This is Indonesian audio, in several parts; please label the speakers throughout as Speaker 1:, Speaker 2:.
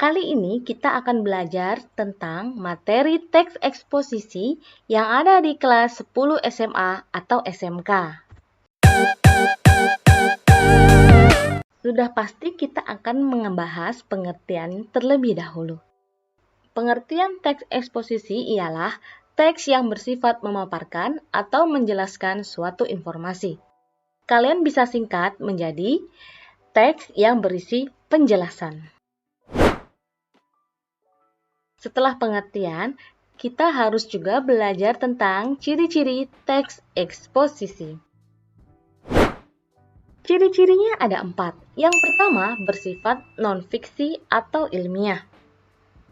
Speaker 1: Kali ini kita akan belajar tentang materi teks eksposisi yang ada di kelas 10 SMA atau SMK. Sudah pasti kita akan membahas pengertian terlebih dahulu. Pengertian teks eksposisi ialah teks yang bersifat memaparkan atau menjelaskan suatu informasi. Kalian bisa singkat menjadi teks yang berisi penjelasan. Setelah pengertian, kita harus juga belajar tentang ciri-ciri teks eksposisi. Ciri-cirinya ada 4. Yang pertama bersifat non-fiksi atau ilmiah.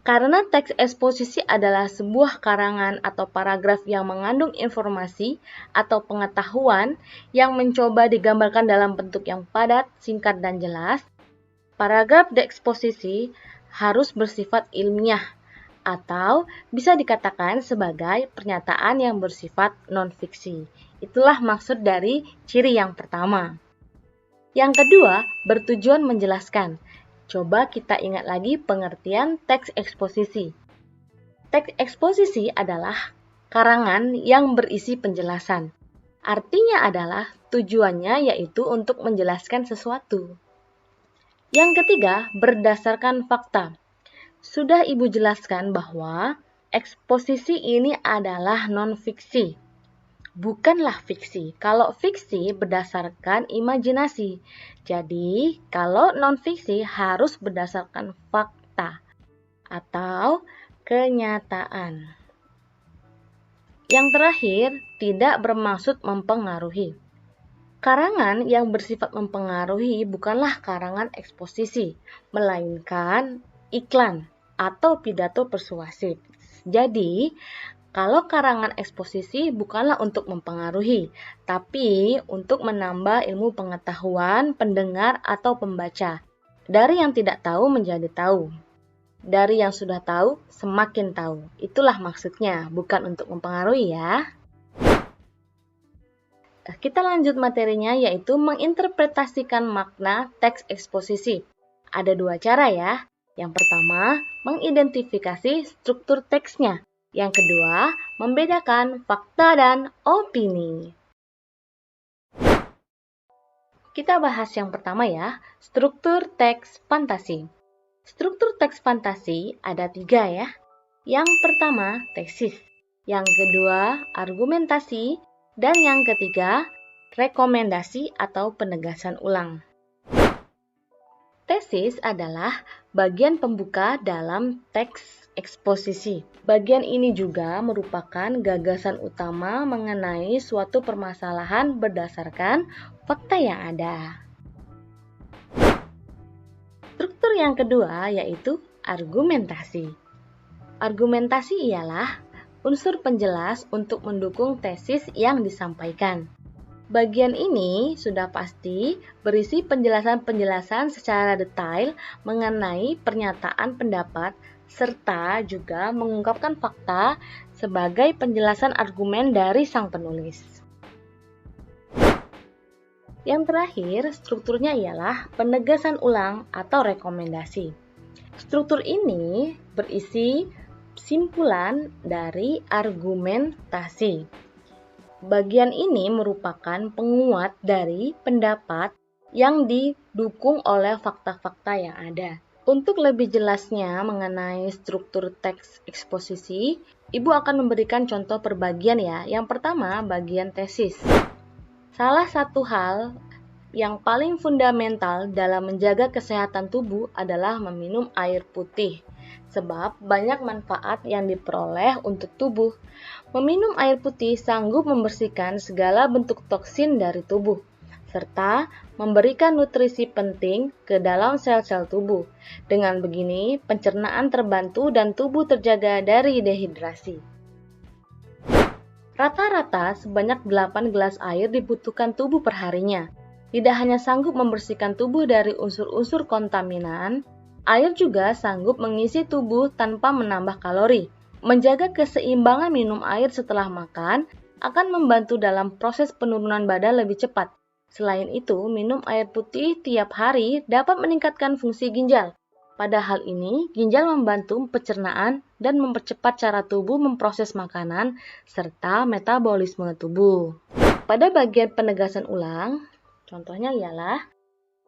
Speaker 1: Karena teks eksposisi adalah sebuah karangan atau paragraf yang mengandung informasi atau pengetahuan yang mencoba digambarkan dalam bentuk yang padat, singkat, dan jelas, paragraf eksposisi harus bersifat ilmiah atau bisa dikatakan sebagai pernyataan yang bersifat non-fiksi. Itulah maksud dari ciri yang pertama. Yang kedua, bertujuan menjelaskan. Coba kita ingat lagi pengertian teks eksposisi. Teks eksposisi adalah karangan yang berisi penjelasan. Artinya adalah tujuannya yaitu untuk menjelaskan sesuatu. Yang ketiga, berdasarkan fakta. Sudah Ibu jelaskan bahwa eksposisi ini adalah non-fiksi, bukanlah fiksi. Kalau fiksi berdasarkan imajinasi. Jadi, kalau non-fiksi harus berdasarkan fakta atau kenyataan. Yang terakhir, tidak bermaksud mempengaruhi. Karangan yang bersifat mempengaruhi bukanlah karangan eksposisi, melainkan iklan atau pidato persuasif. Jadi, kalau karangan eksposisi bukanlah untuk mempengaruhi, tapi untuk menambah ilmu pengetahuan pendengar atau pembaca. Dari yang tidak tahu menjadi tahu. Dari yang sudah tahu semakin tahu. Itulah maksudnya, bukan untuk mempengaruhi ya. Kita lanjut materinya yaitu menginterpretasikan makna teks eksposisi. Ada 2 cara ya. Yang pertama, mengidentifikasi struktur teksnya. Yang kedua, membedakan fakta dan opini. Kita bahas yang pertama ya, struktur teks fantasi. Struktur teks fantasi ada 3 ya. Yang pertama, tesis. Yang kedua, argumentasi. Dan yang ketiga, rekomendasi atau penegasan ulang. Tesis adalah bagian pembuka dalam teks eksposisi. Bagian ini juga merupakan gagasan utama mengenai suatu permasalahan berdasarkan fakta yang ada. Struktur yang kedua yaitu argumentasi. Argumentasi ialah unsur penjelas untuk mendukung tesis yang disampaikan. Bagian ini sudah pasti berisi penjelasan-penjelasan secara detail mengenai pernyataan pendapat serta juga mengungkapkan fakta sebagai penjelasan argumen dari sang penulis. Yang terakhir, strukturnya ialah penegasan ulang atau rekomendasi. Struktur ini berisi simpulan dari argumentasi. Bagian ini merupakan penguat dari pendapat yang didukung oleh fakta-fakta yang ada. Untuk lebih jelasnya mengenai struktur teks eksposisi, Ibu akan memberikan contoh per bagian ya. Yang pertama, bagian tesis. Salah satu hal yang paling fundamental dalam menjaga kesehatan tubuh adalah meminum air putih. Sebab banyak manfaat yang diperoleh untuk tubuh. Meminum air putih sanggup membersihkan segala bentuk toksin dari tubuh, serta memberikan nutrisi penting ke dalam sel-sel tubuh. Dengan begini, pencernaan terbantu dan tubuh terjaga dari dehidrasi. Rata-rata sebanyak 8 gelas air dibutuhkan tubuh perharinya. Tidak hanya sanggup membersihkan tubuh dari unsur-unsur kontaminan, air juga sanggup mengisi tubuh tanpa menambah kalori. Menjaga keseimbangan minum air setelah makan akan membantu dalam proses penurunan badan lebih cepat. Selain itu, minum air putih tiap hari dapat meningkatkan fungsi ginjal. Pada hal ini, ginjal membantu pencernaan dan mempercepat cara tubuh memproses makanan serta metabolisme tubuh. Pada bagian penegasan ulang, contohnya ialah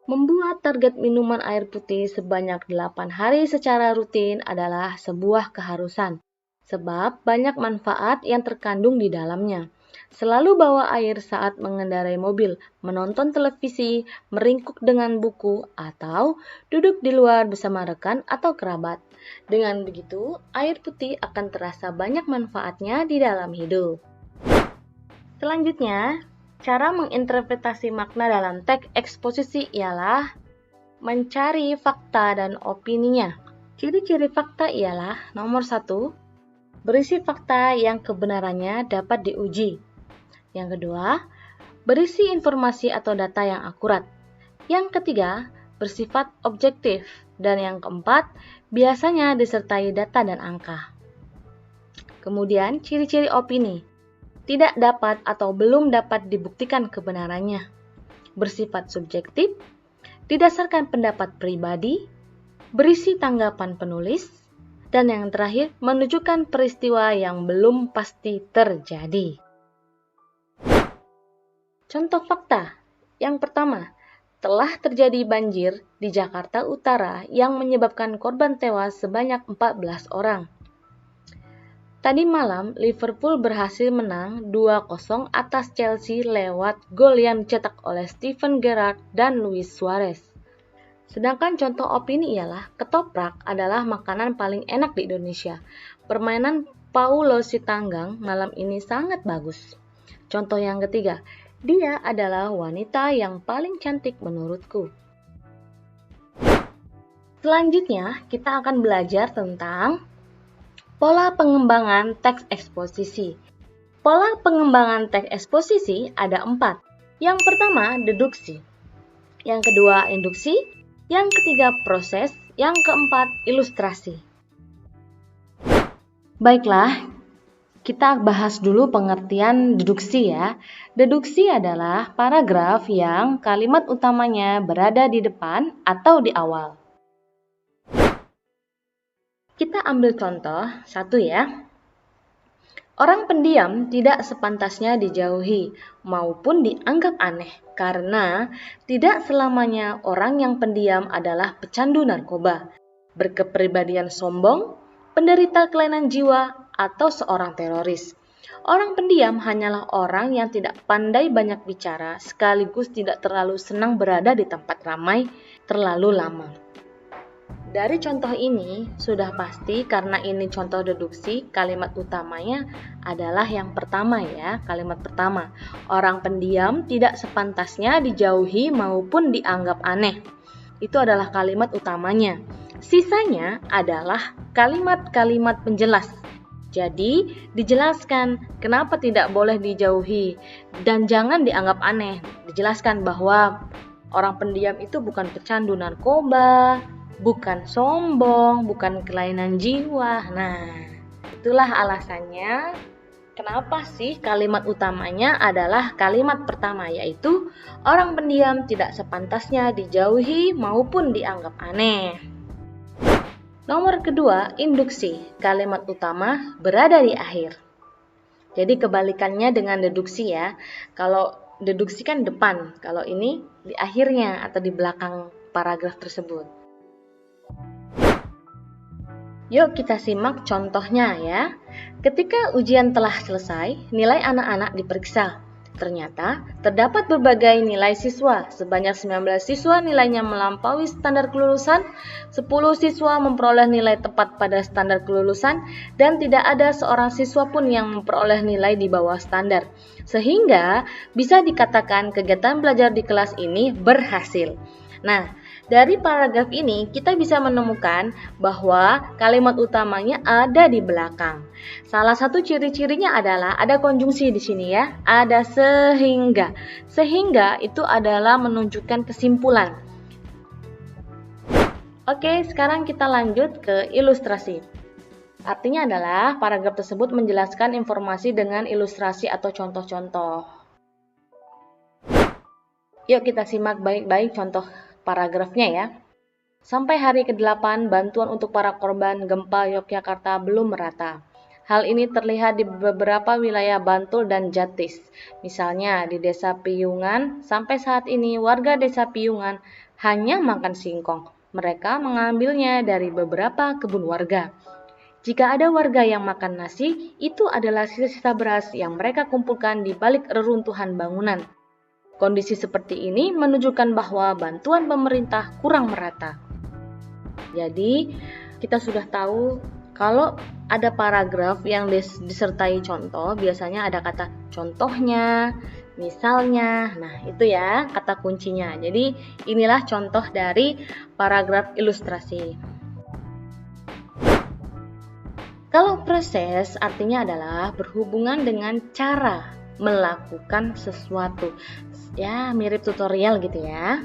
Speaker 1: membuat target minuman air putih sebanyak 8 hari secara rutin adalah sebuah keharusan, sebab banyak manfaat yang terkandung di dalamnya. Selalu bawa air saat mengendarai mobil, menonton televisi, meringkuk dengan buku, atau duduk di luar bersama rekan atau kerabat. Dengan begitu, air putih akan terasa banyak manfaatnya di dalam hidup. Selanjutnya, cara menginterpretasi makna dalam teks eksposisi ialah mencari fakta dan opininya. Ciri-ciri fakta ialah nomor 1, berisi fakta yang kebenarannya dapat diuji. Yang kedua, berisi informasi atau data yang akurat. Yang ketiga, bersifat objektif. Dan yang keempat, biasanya disertai data dan angka. Kemudian, ciri-ciri opini. Tidak dapat atau belum dapat dibuktikan kebenarannya. Bersifat subjektif, didasarkan pendapat pribadi, berisi tanggapan penulis, dan yang terakhir, menunjukkan peristiwa yang belum pasti terjadi. Contoh fakta. Yang pertama, telah terjadi banjir di Jakarta Utara yang menyebabkan korban tewas sebanyak 14 orang. Tadi malam, Liverpool berhasil menang 2-0 atas Chelsea lewat gol yang dicetak oleh Steven Gerrard dan Luis Suarez. Sedangkan contoh opini ialah ketoprak adalah makanan paling enak di Indonesia. Permainan Paulo Sitanggang malam ini sangat bagus. Contoh yang ketiga, dia adalah wanita yang paling cantik menurutku. Selanjutnya, kita akan belajar tentang pola pengembangan teks eksposisi. Pola pengembangan teks eksposisi ada 4. Yang pertama, deduksi. Yang kedua, induksi. Yang ketiga, proses. Yang keempat, ilustrasi. Baiklah, kita bahas dulu pengertian deduksi ya. Deduksi adalah paragraf yang kalimat utamanya berada di depan atau di awal. Kita ambil contoh satu ya. Orang pendiam tidak sepantasnya dijauhi maupun dianggap aneh karena tidak selamanya orang yang pendiam adalah pecandu narkoba, berkepribadian sombong, penderita kelainan jiwa, atau seorang teroris. Orang pendiam hanyalah orang yang tidak pandai banyak bicara sekaligus tidak terlalu senang berada di tempat ramai terlalu lama. Dari contoh ini sudah pasti karena ini contoh deduksi, kalimat utamanya adalah yang pertama ya, kalimat pertama. Orang pendiam tidak sepantasnya dijauhi maupun dianggap aneh. Itu adalah kalimat utamanya. Sisanya adalah kalimat-kalimat penjelas. Jadi, dijelaskan kenapa tidak boleh dijauhi dan jangan dianggap aneh. Dijelaskan bahwa orang pendiam itu bukan pecandu narkoba, bukan sombong, bukan kelainan jiwa. Nah, itulah alasannya kenapa sih kalimat utamanya adalah kalimat pertama, yaitu orang pendiam tidak sepantasnya dijauhi maupun dianggap aneh. Nomor kedua, induksi. Kalimat utama berada di akhir. Jadi kebalikannya dengan deduksi ya. Kalau deduksi kan depan, kalau ini di akhirnya atau di belakang paragraf tersebut. Yuk kita simak contohnya ya. Ketika ujian telah selesai, nilai anak-anak diperiksa. Ternyata terdapat berbagai nilai siswa. Sebanyak 19 siswa nilainya melampaui standar kelulusan, 10 siswa memperoleh nilai tepat pada standar kelulusan, dan tidak ada seorang siswa pun yang memperoleh nilai di bawah standar. Sehingga bisa dikatakan kegiatan belajar di kelas ini berhasil. Nah, dari paragraf ini kita bisa menemukan bahwa kalimat utamanya ada di belakang. Salah satu ciri-cirinya adalah ada konjungsi di sini ya, ada sehingga. Sehingga itu adalah menunjukkan kesimpulan. Oke, sekarang kita lanjut ke ilustrasi. Artinya adalah paragraf tersebut menjelaskan informasi dengan ilustrasi atau contoh-contoh. Yuk kita simak baik-baik contoh paragrafnya ya. Sampai hari ke-8, bantuan untuk para korban gempa Yogyakarta belum merata. Hal ini terlihat di beberapa wilayah Bantul dan Jatis. Misalnya di Desa Piyungan, sampai saat ini warga Desa Piyungan hanya makan singkong. Mereka mengambilnya dari beberapa kebun warga. Jika ada warga yang makan nasi, itu adalah sisa-sisa beras yang mereka kumpulkan di balik reruntuhan bangunan. Kondisi seperti ini menunjukkan bahwa bantuan pemerintah kurang merata. Jadi, kita sudah tahu kalau ada paragraf yang disertai contoh, biasanya ada kata contohnya, misalnya. Nah, itu ya kata kuncinya. Jadi, inilah contoh dari paragraf ilustrasi. Kalau proses artinya adalah berhubungan dengan cara melakukan sesuatu. Ya, mirip tutorial gitu ya.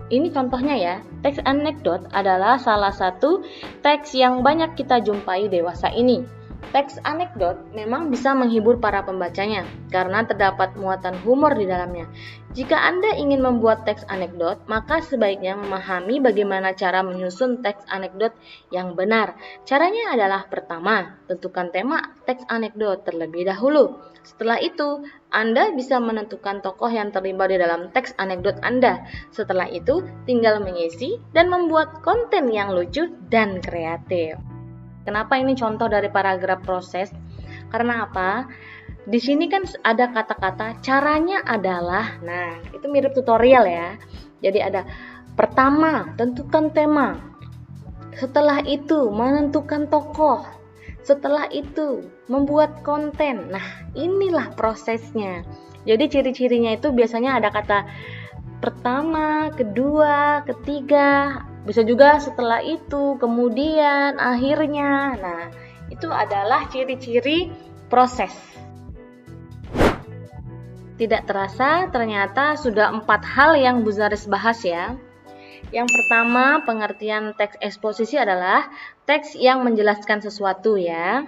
Speaker 1: Ini contohnya ya, teks anekdot adalah salah satu teks yang banyak kita jumpai dewasa ini. Teks anekdot memang bisa menghibur para pembacanya karena terdapat muatan humor di dalamnya. Jika Anda ingin membuat teks anekdot, maka sebaiknya memahami bagaimana cara menyusun teks anekdot yang benar. Caranya adalah pertama, tentukan tema teks anekdot terlebih dahulu. Setelah itu, Anda bisa menentukan tokoh yang terlibat di dalam teks anekdot Anda. Setelah itu, tinggal mengisi dan membuat konten yang lucu dan kreatif. Kenapa ini contoh dari paragraf proses? Karena apa? Di sini kan ada kata-kata caranya adalah, nah itu mirip tutorial ya. Jadi ada pertama, tentukan tema. Setelah itu, menentukan tokoh. Setelah itu, membuat konten. Nah, inilah prosesnya. Jadi ciri-cirinya itu biasanya ada kata pertama, kedua, ketiga, bisa juga setelah itu, kemudian, akhirnya. Nah, itu adalah ciri-ciri proses. Tidak terasa, ternyata sudah 4 hal yang Bu Zaris bahas ya. Yang pertama, pengertian teks eksposisi adalah teks yang menjelaskan sesuatu ya.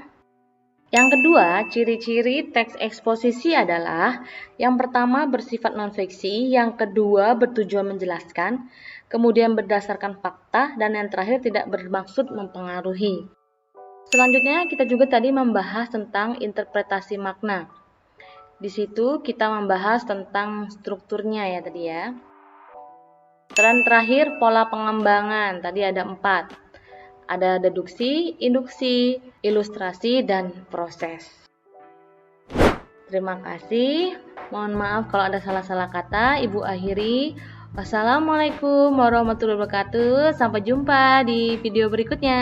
Speaker 1: Yang kedua, ciri-ciri teks eksposisi adalah yang pertama bersifat non-fiksi, yang kedua bertujuan menjelaskan, kemudian berdasarkan fakta, dan yang terakhir tidak bermaksud mempengaruhi. Selanjutnya, kita juga tadi membahas tentang interpretasi makna. Di situ kita membahas tentang strukturnya ya tadi ya. Dan terakhir, pola pengembangan. Tadi ada 4. Ada deduksi, induksi, ilustrasi, dan proses. Terima kasih. Mohon maaf kalau ada salah-salah kata. Ibu akhiri. Wassalamualaikum warahmatullahi wabarakatuh. Sampai jumpa di video berikutnya.